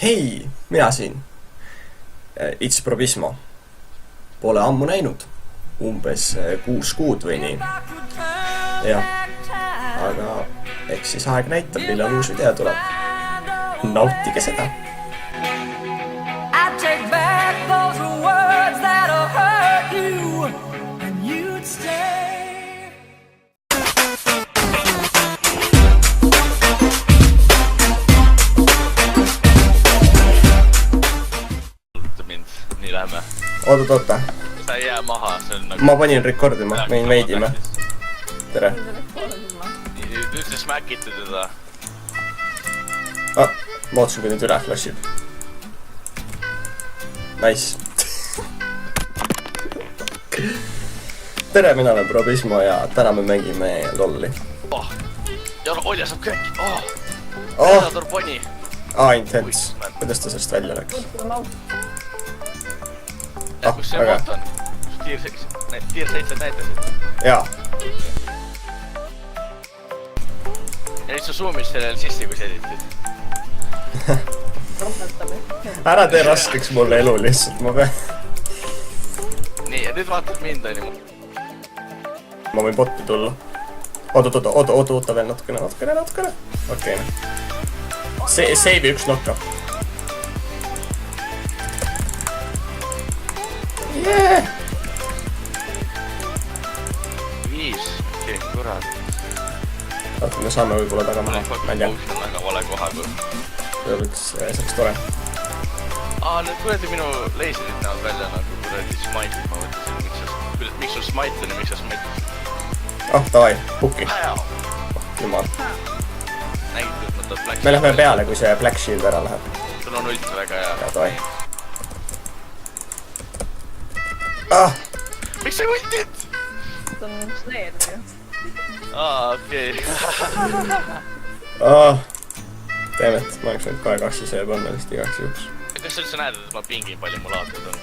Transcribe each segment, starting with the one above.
Hei, mina siin. It's Probismo. Pole ammu näinud. Umbes 6 kuud või nii. Jah. Aga eks siis aeg näitab, millal uus video tuleb. Nautige seda. Oota. Sa ei jää maha, see on nagu... Ma panin rekordima, võin veidime. Tere. Nüüd sa smäkite teda. Ma ootasin, kui nüüd üle flashib. Nice. Tere, mina olen Probismo ja täna me mängime lolli. Ja Olja saab kööki. Predator poni. Intense. Kuidas ta sellest välja läks? Kus see moot on? Tier 7 näitasid. Jaa. Ja nüüd sa zoomid sellele sisse, kui sa editid. Ära tee raskeks mulle elu lihtsalt, ma pean. Nii, ja nüüd vaatad mind, on ju. Ma võin botti tulla. Oota veel natukene. Okei. Save üks nokka. Yeah! 5, okei, kurat. Vaata, me saame võib-olla taga maha. Ma ei tea. See on väga vale koha kui. See oleks tore. Need kuradi minu leiserid näevad välja nagu kuradi smite'id. Ma mõtlesin, miks sul smite on ja miks sa smite. Davai, hukki. Jumal. Nägid, et ma tuleb Black Shield. Me lähme peale, kui see Black Shield ära läheb. Sul on üldse väga hea. Ja, davai. Miks sa võtid? See on sleed ju. Okei. Teemet, ma oleks nüüd kohe 2 see panna vist igaks juhuks. Kas sa üldse näed, et ma pingin palju mu laatid on?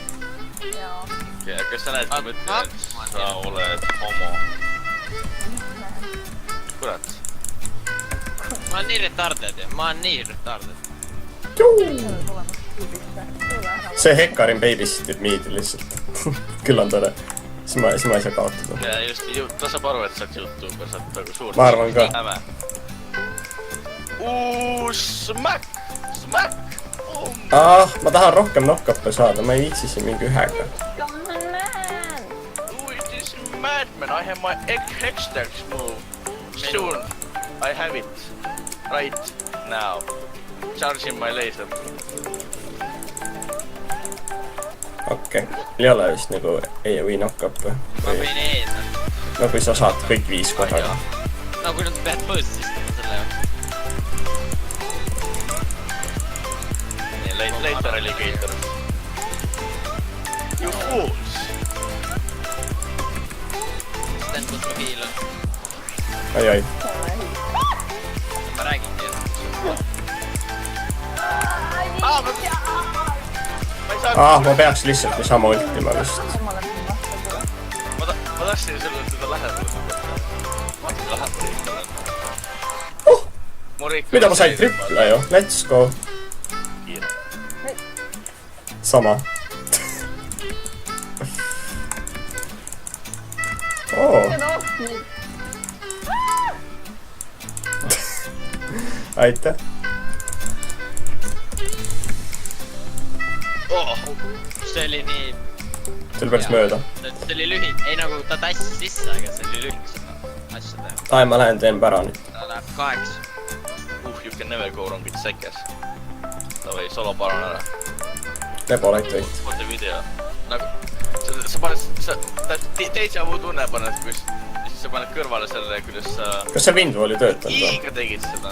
Jaa. Kas sa näed, kui ma ütlen, et sa oled homo? Kurat. Ma olen nii retarded. See Hekarin babysitib miidi lihtsalt. Küll on tore. Siis ma ei saa kaotada. Ja just, ta saab aru, et sa oled YouTuber, sa oled nagu suur. Ma arvan ka. Smack! Ma tahan rohkem knock-up'e saada, ma ei viitsi siin mingi ühega. It is madman, I have my hextags move. Soon, I have it. Right now. Charging my laser. Okei. Ei ole vist nagu AOE knock-up'e. Ma võin ees. No kui sa saad kõik 5 korraga. No kui nad pead boost istuma selle jaoks. Nii, later alligator. You fools! Stand kus ma kiil on. Ai. Ma räägin teile. Ma peaks lihtsalt niisama ultima vist. Ma tahtsin sulle teda lähedale. Mida ma sain tripla ju? Let's go. Sama. Aitäh. See oli nii... See oli päris mööda. See oli lühik. Ei nagu ta tassis sisse, aga see oli lühik seda asjade. Ma lähen teen pära nüüd. Ta läheb 8. You can never go wrong with sekkes. Tavai, solo paran ära. Lebo lightweight. Vaata video. Nagu... Sa paned... Deja vu tunne paned, kus... Siis sa paned kõrvale selle, kuidas sa... Kas see Windwalli töötanud või? Iiga tegid seda.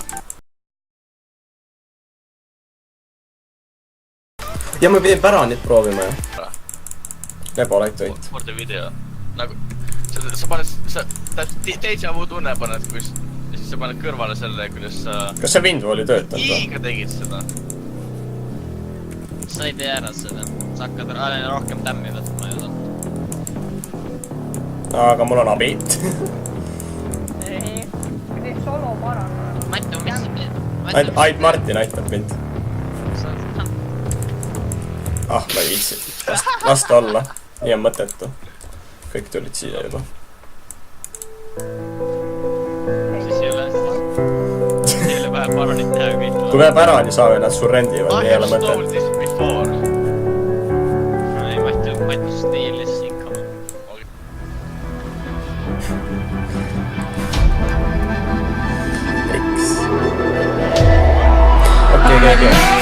Ja ma pidin päranit proovima ju. Lebo lightweight. Vaata video. Nagu... Sa paned... Deja vu tunne paned, kus... Siis sa paned kõrvale selle, kuidas sa... Kas see Windwalli töötanud või? Iiga tegid seda. Sa ei tee ära seda. Sa hakkad rohkem tämmi võtma ju saad. Aga mul on abi. Ei. Pidi solo parandada. Matu, mis sa teed? Ainult Martin aitab mind. Sa ah, ma ei viitsi. Las ta olla. Nii on mõttetu. Kõik tulid siia juba. Siis ei ole vähe paronit teha kõik. Kui me pärani saame, nad sul rendivad, I nii ei have ole mõtet. stole this before. Ei, ma ei steal this income. Okei.